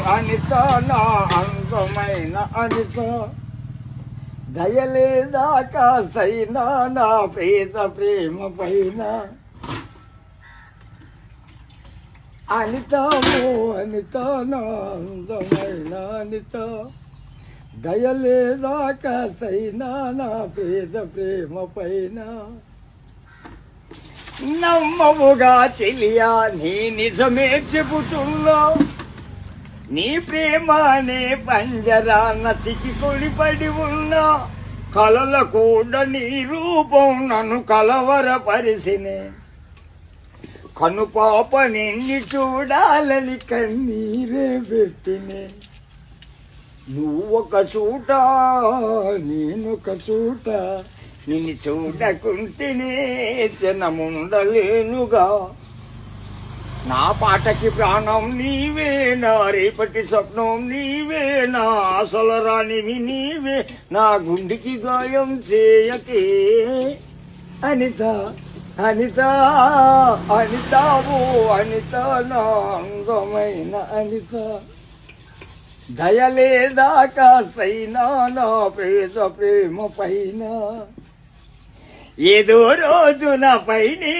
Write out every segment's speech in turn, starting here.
అనిత నా అందమైన అనిత దయలేదాకా సైనా నా పేద ప్రేమ పైన అనితము అనిత నా అందమైన అనిత దయలేదాకా సైనా నా పేద ప్రేమ పైన నమ్మవుగా చెలియా నీ నిజమే చెబుతున్నా నీ ప్రేమ నే పంజరాన చిక్కి పడి ఉన్నా కలల కూడా నీ రూపం నన్ను కలవరపరిసినే కనుపాప నిన్ను చూడాలని కన్నీరే పెట్టినే నువ్వొక చోట నేనొక చోట నిన్ను చూడకుంటేనే జనముండలేనుగా నా పాటకి ప్రాణం నీవే నా రేపటి స్వప్నం నీవే నా ఆశల రానివి నీవే నా గుండెకి గాయం చేయకే అనిత అనిత అనితావు అనిత నా అందమైన అనిత దయలేదాకా సైనా నా పేద ప్రేమ పైన ఏదో రోజున పైని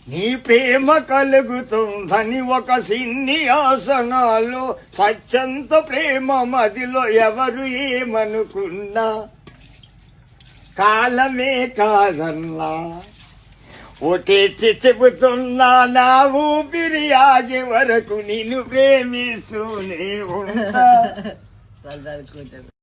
నీ ప్రేమ కలుగుతుందని ఒక సిన్ని ఆసనాలు సత్యంత ప్రేమ మదిలో ఎవరు ఏమనుకున్నా కాలమే కాదన్నా ఒటేచి చెబుతున్నా నా ఊపిరి ఆగే వరకు నిన్ను ప్రేమిస్తూనే ఉంటా